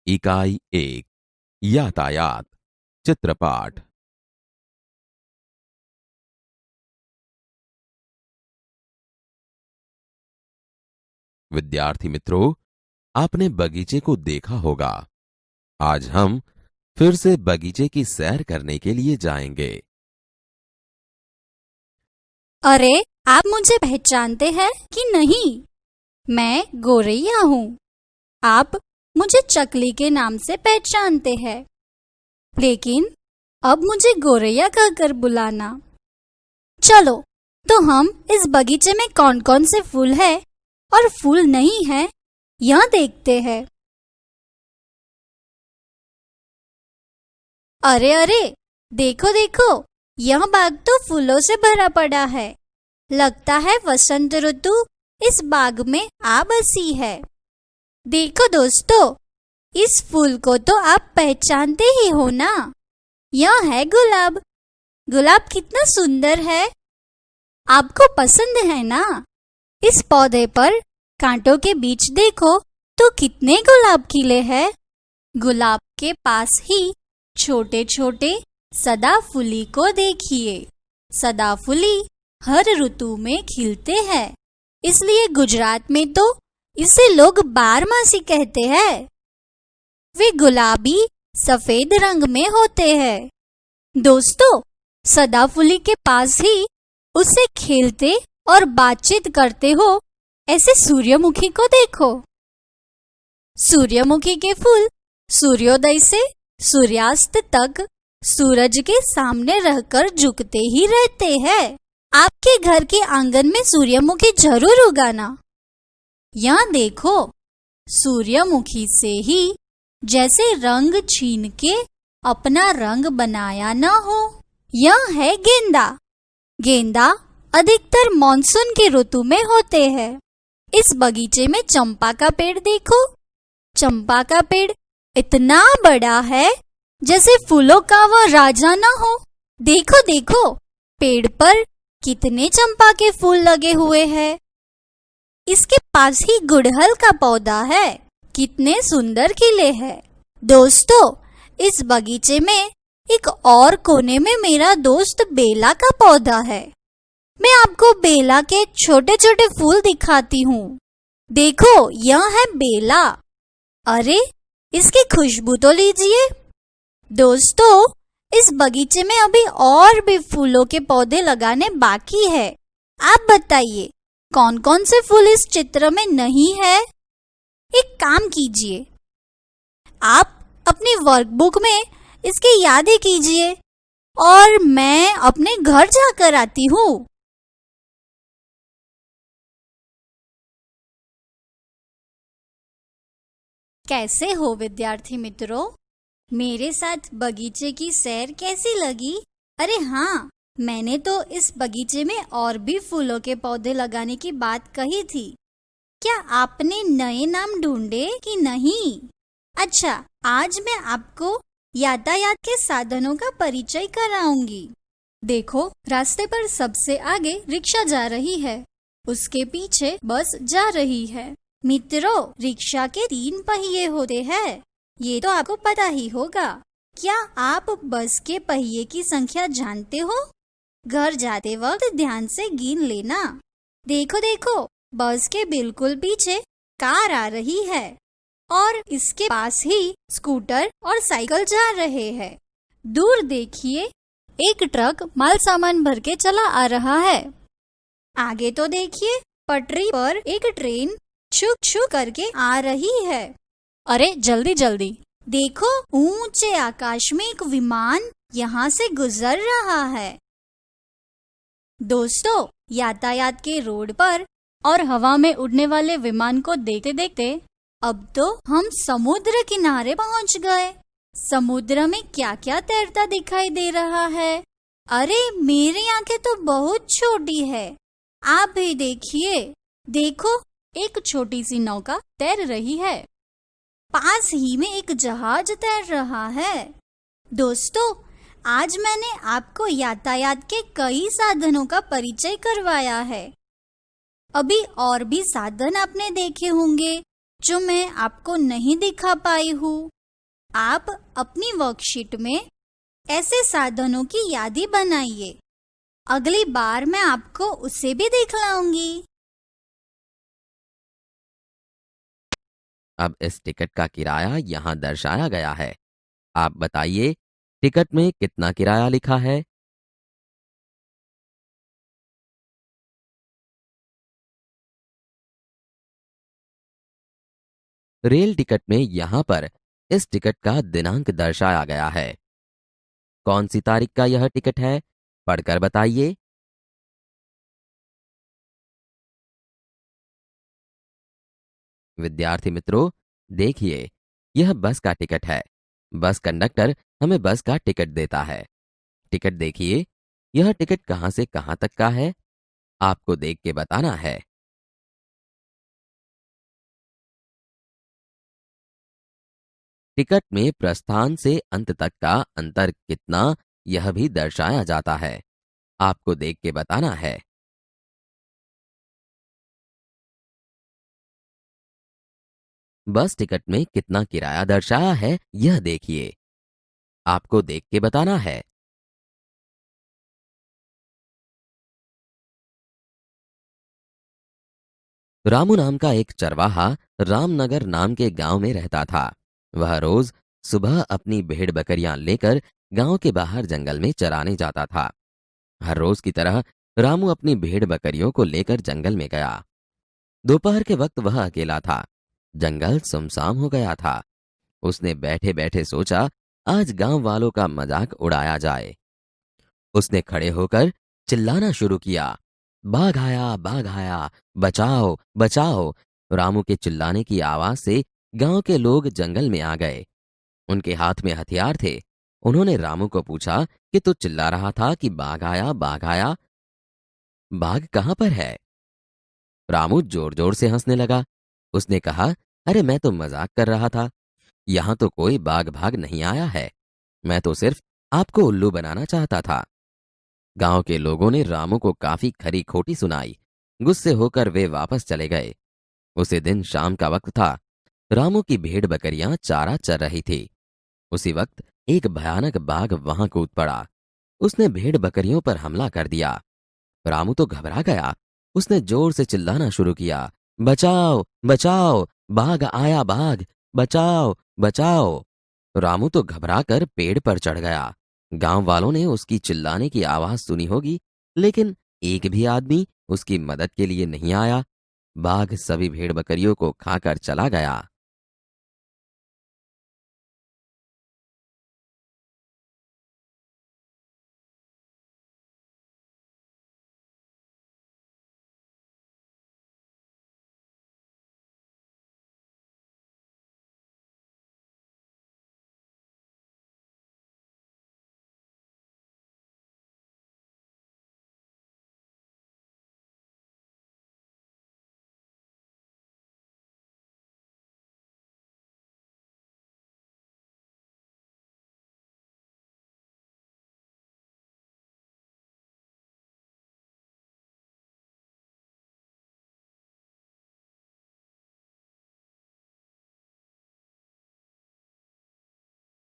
इकाई 1 यातायात चित्रपाठ। विद्यार्थी मित्रों, आपने बगीचे को देखा होगा। आज हम फिर से बगीचे की सैर करने के लिए जाएंगे। अरे, आप मुझे पहचानते हैं कि नहीं? मैं गोरैया हूँ। आप मुझे चकली के नाम से पहचानते हैं, लेकिन अब मुझे गोरैया कहकर बुलाना। चलो, तो हम इस बगीचे में कौन कौन से फूल है और फूल नहीं है, यह देखते हैं। अरे अरे, देखो देखो, यह बाग तो फूलों से भरा पड़ा है। लगता है वसंत ऋतु इस बाग में आ बसी है। देखो दोस्तों, इस फूल को तो आप पहचानते ही हो ना? यह है गुलाब। गुलाब कितना सुंदर है, आपको पसंद है ना? इस पौधे पर कांटों के बीच देखो तो कितने गुलाब खिले हैं। गुलाब के पास ही छोटे छोटे सदाफुली को देखिए। सदाफुली हर ऋतु में खिलते हैं, इसलिए गुजरात में तो इसे लोग बारमासी कहते हैं। वे गुलाबी सफेद रंग में होते हैं। दोस्तों, सदाफुली के पास ही उससे खेलते और बातचीत करते हो ऐसे सूर्यमुखी को देखो। सूर्यमुखी के फूल सूर्योदय से सूर्यास्त तक सूरज के सामने रहकर झुकते ही रहते हैं। आपके घर के आंगन में सूर्यमुखी जरूर उगाना। यहाँ देखो, सूर्यमुखी से ही जैसे रंग छीन के अपना रंग बनाया न हो। यह है गेंदा। गेंदा अधिकतर मॉनसून की ऋतु में होते हैं। इस बगीचे में चंपा का पेड़ देखो। चंपा का पेड़ इतना बड़ा है जैसे फूलों का वह राजा न हो। देखो देखो, पेड़ पर कितने चंपा के फूल लगे हुए हैं। इसके पास ही गुड़हल का पौधा है, कितने सुंदर खिले हैं। दोस्तों, इस बगीचे में एक और कोने में मेरा दोस्त बेला का पौधा है। मैं आपको बेला के छोटे छोटे फूल दिखाती हूँ। देखो, यह है बेला। अरे, इसकी खुशबू तो लीजिए। दोस्तों, इस बगीचे में अभी और भी फूलों के पौधे लगाने बाकी है। आप बताइए, कौन कौन से फूल इस चित्र में नहीं है? एक काम कीजिए, आप अपनी वर्कबुक में इसकी यादें कीजिए और मैं अपने घर जाकर आती हूँ। कैसे हो विद्यार्थी मित्रों? मेरे साथ बगीचे की सैर कैसी लगी? अरे हाँ, मैंने तो इस बगीचे में और भी फूलों के पौधे लगाने की बात कही थी। क्या आपने नए नाम ढूंढे कि नहीं? अच्छा, आज मैं आपको यातायात के साधनों का परिचय कराऊंगी। देखो, रास्ते पर सबसे आगे रिक्शा जा रही है, उसके पीछे बस जा रही है। मित्रों, रिक्शा के 3 पहिए होते हैं, ये तो आपको पता ही होगा। क्या आप बस के पहिए की संख्या जानते हो? घर जाते वक्त ध्यान से गिन लेना। देखो देखो, बस के बिल्कुल पीछे कार आ रही है और इसके पास ही स्कूटर और साइकिल जा रहे हैं। दूर देखिए, एक ट्रक माल सामान भर के चला आ रहा है। आगे तो देखिए, पटरी पर एक ट्रेन छुक छुक करके आ रही है। अरे जल्दी जल्दी देखो, ऊंचे आकाश में एक विमान यहाँ से गुजर रहा है। दोस्तों, यातायात के रोड पर और हवा में उड़ने वाले विमान को देखते देखते अब तो हम समुद्र किनारे पहुँच गए। समुद्र में क्या क्या तैरता दिखाई दे रहा है। अरे, मेरी आंखें तो बहुत छोटी है, आप भी देखिए। देखो, एक छोटी सी नौका तैर रही है, पास ही में एक जहाज तैर रहा है। दोस्तों, आज मैंने आपको यातायात के कई साधनों का परिचय करवाया है। अभी और भी साधन आपने देखे होंगे जो मैं आपको नहीं दिखा पाई हूँ। आप अपनी वर्कशीट में ऐसे साधनों की यादी बनाइए। अगली बार मैं आपको उसे भी दिखलाऊंगी। अब इस टिकट का किराया यहाँ दर्शाया गया है। आप बताइए, टिकट में कितना किराया लिखा है? रेल टिकट में यहाँ पर इस टिकट का दिनांक दर्शाया गया है। कौन सी तारीख का यह टिकट है? पढ़कर बताइए। विद्यार्थी मित्रों, देखिए, यह बस का टिकट है। बस कंडक्टर हमें बस का टिकट देता है। टिकट देखिए, यह टिकट कहाँ से कहाँ तक का है? आपको देख के बताना है। टिकट में प्रस्थान से अंत तक का अंतर कितना, यह भी दर्शाया जाता है। आपको देख के बताना है। बस टिकट में कितना किराया दर्शाया है, यह देखिए। आपको देख के बताना है। रामू नाम का एक चरवाहा रामनगर नाम के गांव में रहता था। वह रोज सुबह अपनी भेड़ बकरियां लेकर गांव के बाहर जंगल में चराने जाता था। हर रोज की तरह रामू अपनी भेड़ बकरियों को लेकर जंगल में गया। दोपहर के वक्त वह अकेला था। जंगल सुमसाम हो गया था। उसने बैठे बैठे सोचा, आज गांव वालों का मजाक उड़ाया जाए। उसने खड़े होकर चिल्लाना शुरू किया, बाघ आया, बचाओ बचाओ। रामू के चिल्लाने की आवाज से गांव के लोग जंगल में आ गए। उनके हाथ में हथियार थे। उन्होंने रामू को पूछा कि तू चिल्ला रहा था कि बाघ आया, बाघ आया। बाघ कहां पर है? रामू जोर जोर से हंसने लगा। उसने कहा, अरे मैं तो मजाक कर रहा था। यहां तो कोई बाघ भाग नहीं आया है। मैं तो सिर्फ आपको उल्लू बनाना चाहता था। गांव के लोगों ने रामू को काफी खरी खोटी सुनाई। गुस्से होकर वे वापस चले गए। उसी दिन शाम का वक्त था। रामू की भेड़ बकरियां चारा चर रही थी। उसी वक्त एक भयानक बाघ वहां कूद पड़ा। उसने भेड़ बकरियों पर हमला कर दिया। रामू तो घबरा गया। उसने जोर से चिल्लाना शुरू किया, बचाओ बचाओ, बाघ आया, बाघ, बचाओ बचाओ। रामू तो घबराकर पेड़ पर चढ़ गया। गांव वालों ने उसकी चिल्लाने की आवाज सुनी होगी, लेकिन एक भी आदमी उसकी मदद के लिए नहीं आया। बाघ सभी भेड़ बकरियों को खाकर चला गया।